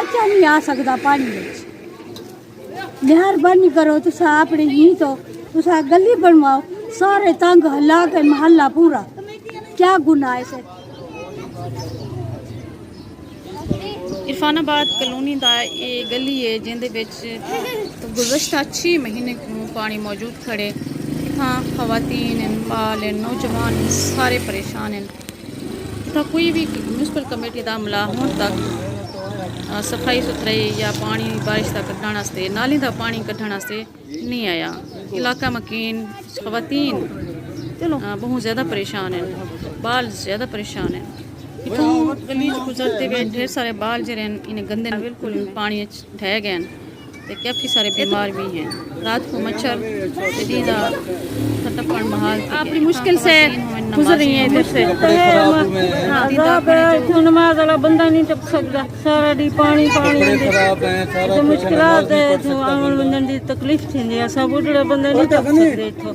बच्चा नहीं आ सकता पानी में। मेहरबानी करो तुसा अपने ही तो तुसा गली बनवाओ, सारे तंग हला के महल्ला पूरा, क्या गुनाह है। इरफानाबाद कलोनी दा ये गली है जिंदे विच गुज़श्ता 6 महीने पानी मौजूद खड़े। हाँ, खवातीन बाल नौजवान सारे परेशान हैं। इतना कोई भी म्यूनसिपल कमेटी का अमला हुण तक सफाई सुथराई या पानी बारिश का कड्ढण वास्ते नाली का पानी कड्ढण वास्ते नहीं आया। इलाका मकीन खवातीन बहुत ज़्यादा परेशान हैं, बाल ज़्यादा परेशान हैं। इतों गली गुजरते हुए ढेर सारे बाल जरे इन्हें गंदे बिल्कुल पानी ढह गए हैं, तो काफ़ी सारे बीमार भी हैं। रात को मच्छर टपन महाल अपनी मुश्किल से गुजर रही है। इधर से नमाज वाला बंदा नहीं टप सकता, सारा डी पानी पानी मुश्किल आवन वञण की तकलीफ़ थी। असां बुढ़ड़ा बंदा नहीं टप सकते। इतों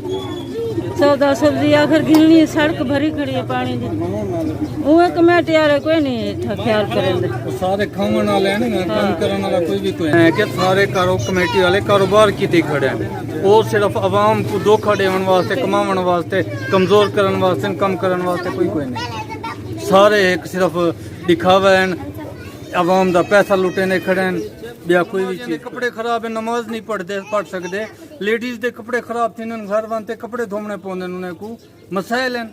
सौदा सब्जी आखिर गिलनी सड़क भरी खड़ी है पानी की। उहे कमेटी वाले कोई नहीं इतना ख्याल करेंगे। सारे खावन वाले हैं, काम करने वाला कोई भी कोई है कि सारे कमेटी वाले कारोबार की खड़े हैं। वो सिर्फ आवाम को धोखा देने वास्ते, कमाने वास्ते, कमजोर करने वास्ते, कम करने वास्ते कोई नहीं। सारे एक सिर्फ दिखावा है, आवाम का पैसा लुटेने खड़े हैं। या कोई भी चीज कपड़े खराब है, नमाज नहीं पढ़ सकते। लेडीज के कपड़े खराब थे, घर बनते कपड़े धोने पौंदे, उन्हें को मसाइल हैं।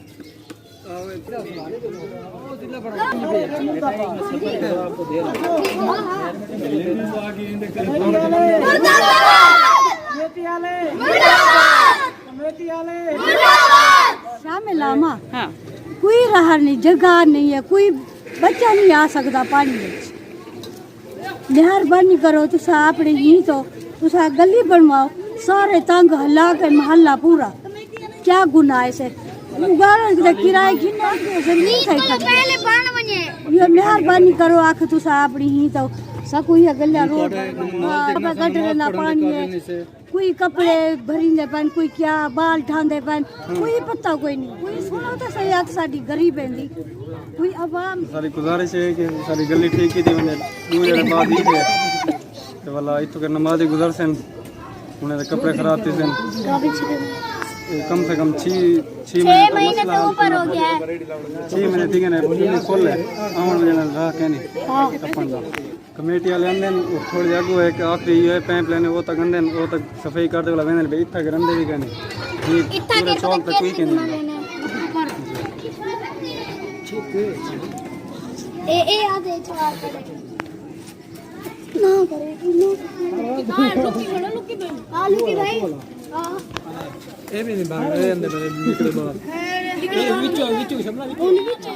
शामिल आमा कोई रहा नहीं, जगह नहीं है, कोई बच्चा नहीं आ सकता पानी में। मेहरबानी करो तुसा अपने ही तो तुसा गली बनवाओ, सारे तंग हला के महल्ला पूरा, क्या गुनाह है। किराए की मेहरबानी करो आख तुसा अपनी ही तो सकू ये गलिया रोड गटर ना पानी है, कोई कपड़े भरींदे पन, कोई क्या बाल ठांदे पन, कोई पता कोई नहीं, कोई सुनो तो सही आत साडी गरीब है कोई आवाम। सारी गुजारिश है कि सारी गली ठीक की थी मैंने दूर बाद ही है तो वाला इतो के नमाज गुजर से उन्हें कपड़े खराब थे सन। कम से कम 6 महीने से ऊपर हो गया है। 6 महीने ठीक है ना, बिल्कुल फुल है। आवन वजह रहा के नहीं अपन दा कमेटी वाले अंदर थोड़ी जगह है कि आखिरी ये पाइप लाइन वो तक अंदर वो तक सफाई करते वाला वेंदे बे इत्था गंदे भी कहने ये पूरे चौक तक कोई कहने ए आधे चार ना करे लुकी भाई ए भी नहीं भाग रहे अंदर मेरे निकले बाहर ए विचो शमला विचो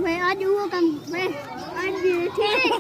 मैं आज वो काम मैं आज ठीक